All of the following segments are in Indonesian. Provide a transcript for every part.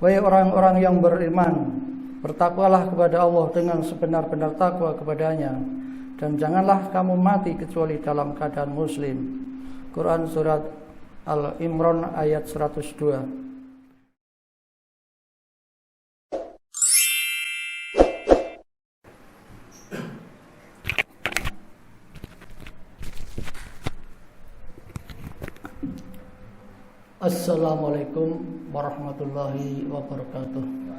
Wahai orang-orang yang beriman, bertakwalah kepada Allah dengan sebenar-benar takwa kepadanya, dan janganlah kamu mati kecuali dalam keadaan muslim. Quran Surat Al-Imran ayat 102. Assalamualaikum warahmatullahi wabarakatuh.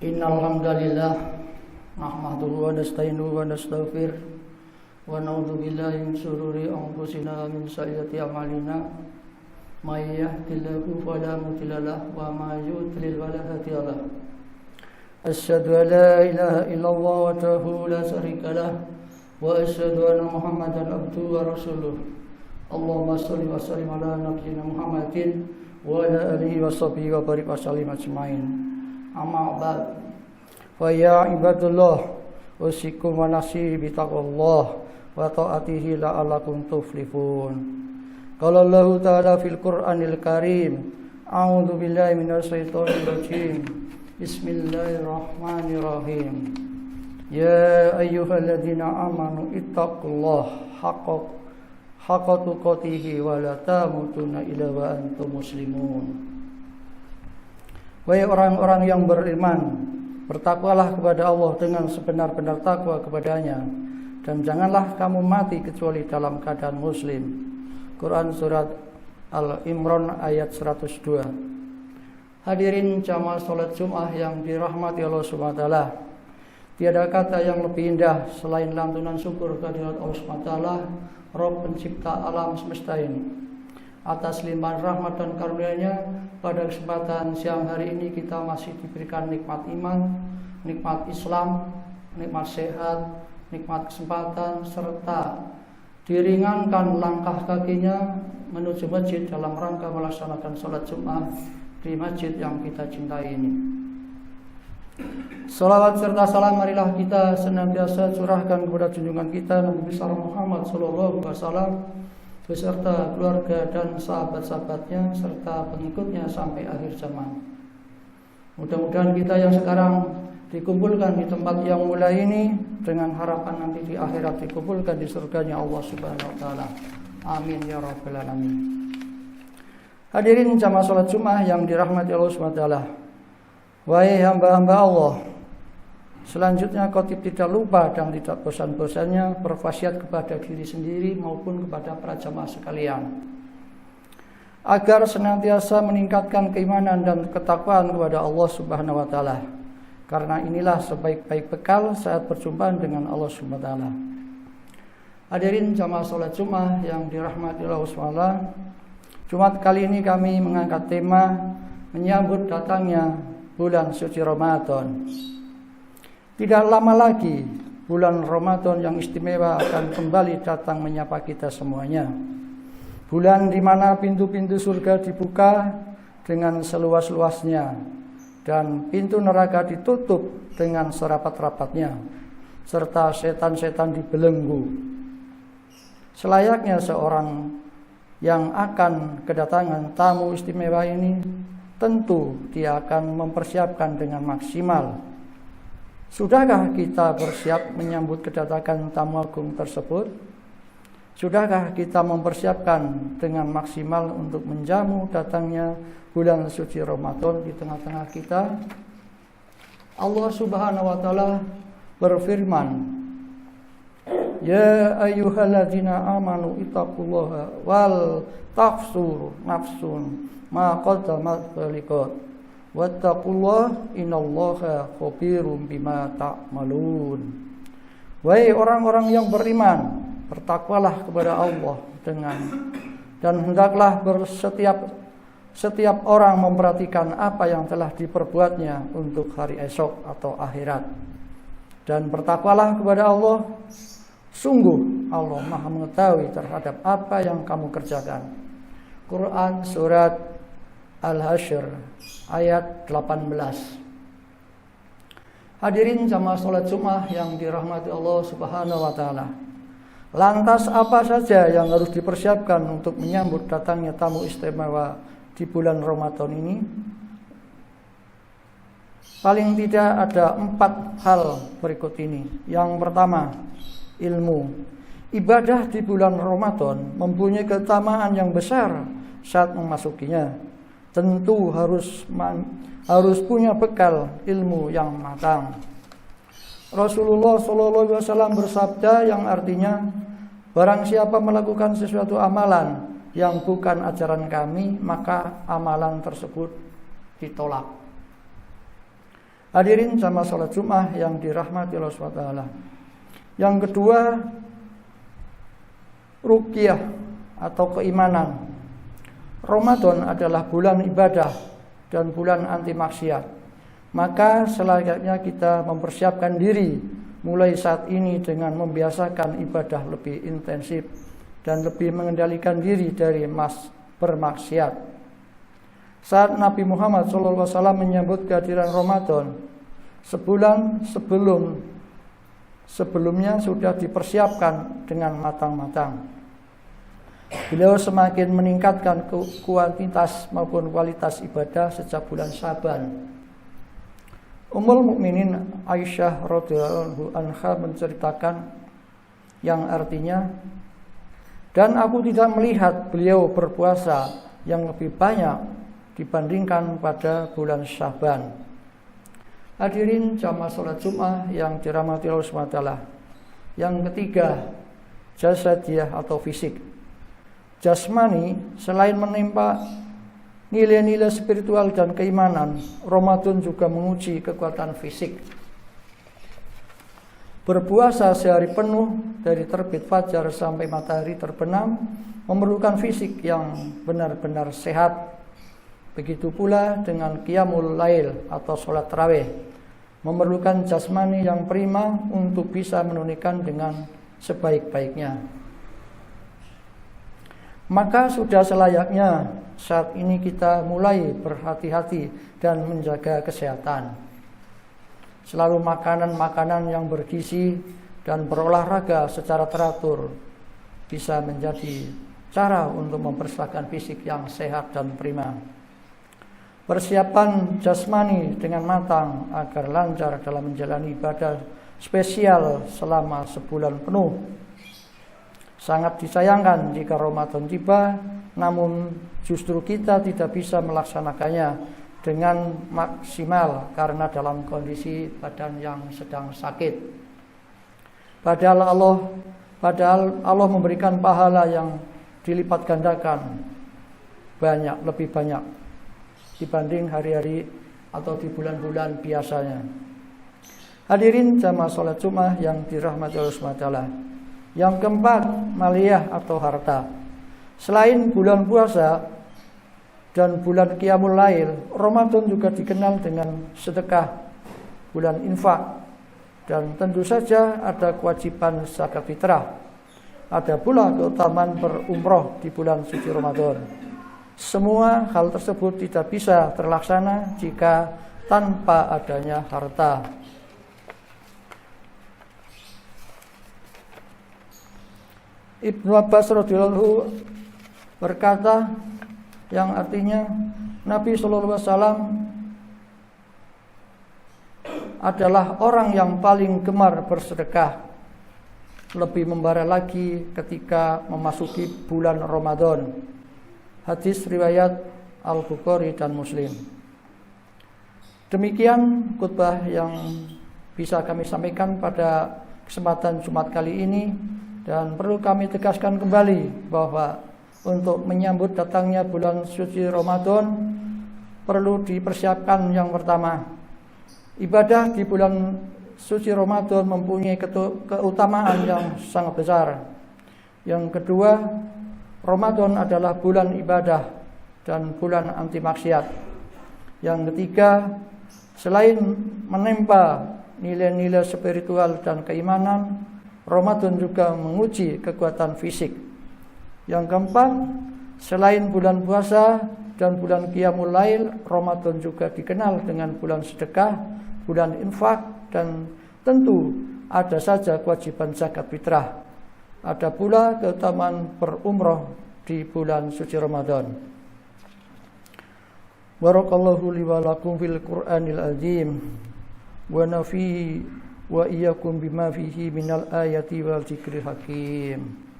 Innal hamdalillah nahmaduhu wa nasta'inuhu wa nastaghfir wa na'udzu billahi min shururi anfusina wa min sayyiati a'malina may yahdihillahu fala mudilla lahu wa may yudlil fala hadiya lahu. Asyhadu an la ilaha illallah wahdahu la syarika lahu wa asyhadu anna Muhammadan abduhu wa rasuluh. Allahumma shalli wa sallim ala nabiyyina Muhammadin wa ala alihi wa sahbihi wa barik wa sallim ajmain. Amma ba'd, fa ya ibadullah, usikum wa nafsi bi taqwallah wa ta'atihi la'allakum tuflihun. Qala Allah ta'ala fil Qur'anil Karim, a'udzu billahi minasy syaithanir rajim. Bismillahirrahmanirrahim. Ya ayyuhalladzina amanu ittaqullaha haqqa tuqatih wa la tamutunna illa wa antum muslimun. Wahai orang-orang yang beriman, bertakwalah kepada Allah dengan sebenar-benar takwa kepadanya, dan janganlah kamu mati kecuali dalam keadaan muslim. Quran Surat Al-Imran ayat 102. Hadirin jamaah salat Jumat yang dirahmati Allah SWT, tiada kata yang lebih indah selain lantunan syukur kehadirat Allah SWT, Rabb pencipta alam semesta ini. Atas limpahan rahmat dan karunia-Nya, pada kesempatan siang hari ini kita masih diberikan nikmat iman, nikmat Islam, nikmat sehat, nikmat kesempatan, serta diringankan langkah kakinya menuju masjid dalam rangka melaksanakan sholat Jumat di masjid yang kita cintai ini. Salawat serta salam marilah kita senantiasa curahkan kepada junjungan kita Nabi besar Muhammad SAW beserta keluarga dan sahabat-sahabatnya serta pengikutnya sampai akhir zaman. Mudah-mudahan kita yang sekarang dikumpulkan di tempat yang mulia ini dengan harapan nanti di akhirat dikumpulkan di surganya Allah Subhanahu wa taala. Amin ya rabbal alamin. Hadirin jamaah salat Jumat yang dirahmati Allah Subhanahu wa taala. Wahai hamba-hamba Allah, selanjutnya khotib tidak lupa dan tidak bosan-bosannya berwasiat kepada diri sendiri maupun kepada para jamaah sekalian agar senantiasa meningkatkan keimanan dan ketakwaan kepada Allah Subhanahu wa taala. Karena inilah sebaik-baik bekal saat berjumpa dengan Allah Subhanahu wa taala. Hadirin jamaah salat Jumat yang dirahmati Allah Subhanahu wa taala. Jumat kali ini kami mengangkat tema menyambut datangnya bulan suci Ramadan. Tidak lama lagi bulan Ramadan yang istimewa akan kembali datang menyapa kita semuanya. Bulan di mana pintu-pintu surga dibuka dengan seluas-luasnya dan pintu neraka ditutup dengan serapat-rapatnya, serta setan-setan dibelenggu. Selayaknya seorang yang akan kedatangan tamu istimewa ini, tentu dia akan mempersiapkan dengan maksimal. Sudahkah kita bersiap menyambut kedatangan tamu agung tersebut? Sudahkah kita mempersiapkan dengan maksimal untuk menjamu datangnya bulan suci Ramadan di tengah-tengah kita? Allah Subhanahu wa taala berfirman, Ya ayyuhalladzina amanu ittaqullaha wal tafsur nafsun ma qaddamat liqad wattaqullaha innallaha khabirum bima ta'malun. Wahai orang-orang yang beriman, bertakwalah kepada Allah dan hendaklah setiap orang memperhatikan apa yang telah diperbuatnya untuk hari esok atau akhirat. Dan bertakwalah kepada Allah, sungguh Allah Maha mengetahui terhadap apa yang kamu kerjakan. Quran surat Al-Hasyr ayat 18. Hadirin jamaah salat Jumat yang dirahmati Allah Subhanahu wa taala. Lantas apa saja yang harus dipersiapkan untuk menyambut datangnya tamu istimewa di bulan Ramadan ini? Paling tidak ada 4 hal berikut ini. Yang pertama, ilmu. Ibadah di bulan Ramadan mempunyai keutamaan yang besar saat memasukinya. Tentu harus punya bekal ilmu yang matang. Rasulullah SAW bersabda yang artinya, barang siapa melakukan sesuatu amalan yang bukan ajaran kami, maka amalan tersebut ditolak. Hadirin jamaah salat Jumat yang dirahmati Allah SWT. Yang kedua, ruqyah atau keimanan. Ramadan adalah bulan ibadah dan bulan anti maksiat. Maka selayaknya kita mempersiapkan diri mulai saat ini dengan membiasakan ibadah lebih intensif dan lebih mengendalikan diri dari bermaksiat. Saat Nabi Muhammad SAW menyambut kehadiran Ramadan, sebulan sebelumnya sudah dipersiapkan dengan matang-matang. Beliau semakin meningkatkan kuantitas maupun kualitas ibadah sejak bulan Syaban. Ummul Mukminin Aisyah radhiyallahu anha menceritakan yang artinya, dan aku tidak melihat beliau berpuasa yang lebih banyak dibandingkan pada bulan Syaban. Hadirin jamaah salat Jumat yang dirahmati Allah SWT. Yang ketiga, jasadiyah atau fisik. Jasmani selain menimpa nilai-nilai spiritual dan keimanan, Ramadan juga menguji kekuatan fisik. Berpuasa sehari penuh dari terbit fajar sampai matahari terbenam memerlukan fisik yang benar-benar sehat. Begitu pula dengan qiyamul lail atau sholat tarawih. memerlukan jasmani yang prima untuk bisa menunaikan dengan sebaik-baiknya. Maka sudah selayaknya saat ini kita mulai berhati-hati dan menjaga kesehatan. Selalu makanan-makanan yang bergizi dan berolahraga secara teratur bisa menjadi cara untuk mempersiapkan fisik yang sehat dan prima. Persiapan jasmani dengan matang agar lancar dalam menjalani ibadah spesial selama sebulan penuh. Sangat disayangkan jika Ramadan tiba, namun justru kita tidak bisa melaksanakannya dengan maksimal karena dalam kondisi badan yang sedang sakit. Padahal Allah memberikan pahala yang dilipat gandakan lebih banyak dibanding hari-hari atau di bulan-bulan biasanya. Hadirin jamaah salat Jumat yang dirahmati Allah SWT. Yang keempat, maliyah atau harta. Selain bulan puasa dan bulan Qiyamul Lail, Ramadan juga dikenal dengan sedekah, bulan infak, dan tentu saja ada kewajiban zakat fitrah. Ada pula keutamaan berumroh di bulan suci Ramadan. Semua hal tersebut tidak bisa terlaksana jika tanpa adanya harta. Ibnu Abbas radhiyallahu berkata, yang artinya Nabi sallallahu alaihi wasallam adalah orang yang paling gemar bersedekah, lebih membara lagi ketika memasuki bulan Ramadan. Hadis riwayat Al-Bukhari dan Muslim. Demikian khutbah yang bisa kami sampaikan pada kesempatan Jumat kali ini. Dan perlu kami tegaskan kembali bahwa untuk menyambut datangnya bulan suci Ramadan perlu dipersiapkan yang pertama. Ibadah di bulan suci Ramadan mempunyai keutamaan yang sangat besar. Yang kedua, Ramadan adalah bulan ibadah dan bulan anti maksiat. Yang ketiga, selain menempa nilai-nilai spiritual dan keimanan, Ramadan juga menguji kekuatan fisik. Yang keempat, selain bulan puasa dan bulan Qiyamul Lail, Ramadan juga dikenal dengan bulan sedekah, bulan infak, dan tentu ada saja kewajiban zakat fitrah. Ada pula keutamaan berumrah di bulan suci Ramadan. Barakallahu li wa lakum fil Qur'anil azim wa nafihi wa iyyakum bima fihi minal ayati wal dzikril hakim.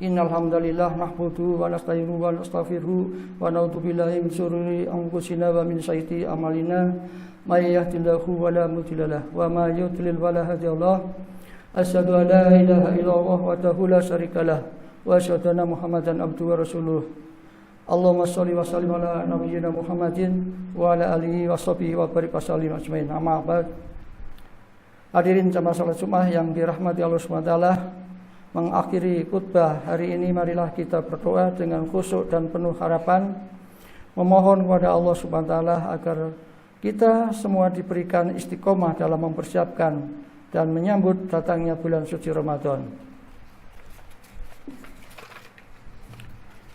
Innal hamdalillah nahmaduhu wa nasta'inuhu wa nastaghfiruhu wa na'udzu billahi min shururi anfusina wa min sayyiati a'malina. May yahdihillahu wa la mudilla lahu wa may yudlil wa la hadiya lahu. Asyhadu an la ilaha illallah wahdahu la syarika lahu wa asyhadu anna Muhammadan abduhu wa rasuluh. Allahumma shalli wa sallim ala nabiyyina Muhammadin wa ala alihi wa sahbihi wa barik wa sallim ajmain. Amma ba'd. Hadirin jamaah salat Jumat yang dirahmati Allah Subhanahu wa taala, mengakhiri khutbah hari ini marilah kita berdoa dengan khusyuk dan penuh harapan, memohon kepada Allah Subhanahu wa taala agar kita semua diberikan istiqomah dalam mempersiapkan dan menyambut datangnya bulan suci Ramadan.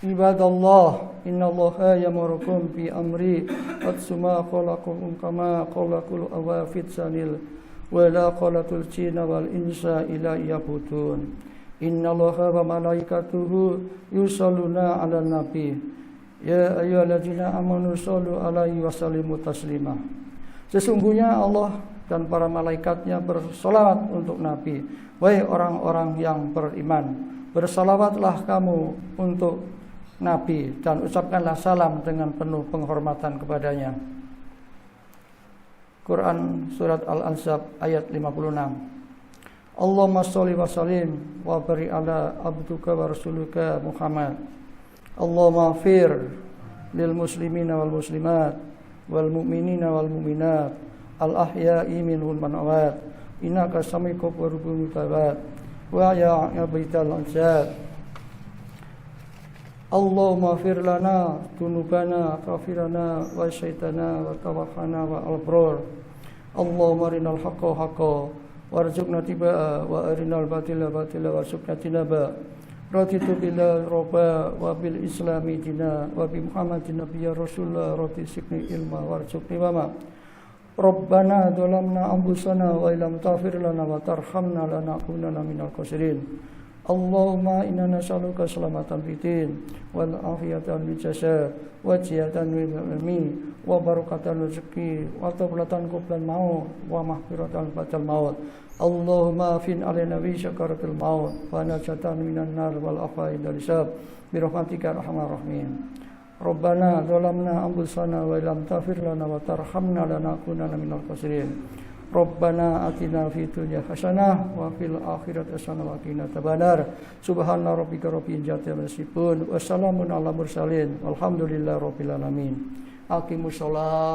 Ibadallah, innallaha yamurukum bi amri watsuma khalaqakum kama khalaqul awafid sanil wa la khalaqul jinna wal insa illa ya'budun. Innallaha wa malaikatuhu yusholluna 'alan nabi. Ya ayyuhalladzina amanu shollu 'alaihi wa sallimu taslima. Sesungguhnya Allah dan para malaikatnya bersolawat untuk Nabi. Wahai orang-orang yang beriman, bersolawatlah kamu untuk Nabi dan ucapkanlah salam dengan penuh penghormatan kepadanya. Quran surat Al-Ansab ayat 56. Allahumma sholli wa sallim wa barik ala abduka wa rasulika Muhammad. Allahumma fir lil muslimina wal muslimat wal mu'minina wal mu'minat al-ahya'i minhum man amwat innaka sami'un qaribun mujab wa ya abaital ansar Allahumma fir lana dunubana kafirana wa syaitana wa tawaffana wa al-abrar Allahumma arinal haqqa haqqa warzuqna tibaa wa arinal batila batila warzuqna tinaba raditu billahi robba wa bil islami dina wa bi muhammadin nabiyya rasulullah radi sikni ilma warzuqni wama Rabbana dhalamna anfusana wa illam taghfir lana wa tarhamna lanakunanna minal khasirin Allahumma inna nas'aluka salamatan fitin wal afiyatan fil jasad wa ziyadatan fil ilmi wa barakatan rezeki wa tablatan qablan maut wa mahfiratan ba'dal maut Allahumma fin alaina bi syakaratil maut wa najatan minan nar wal afai dari hisab bi rahmatika arhamar rahimin Rabbana dhalamna anfusana wa illam taghfir lana wa tarhamna lanakunanna minal khasirin Rabbana atina fid dunya hasanah wa fil akhirati hasanah wa qina adzabannar subhana rabbika rabbil izzati amma yasifun wa salamun alal mursalin walhamdulillahi rabbil alamin aqimus shalah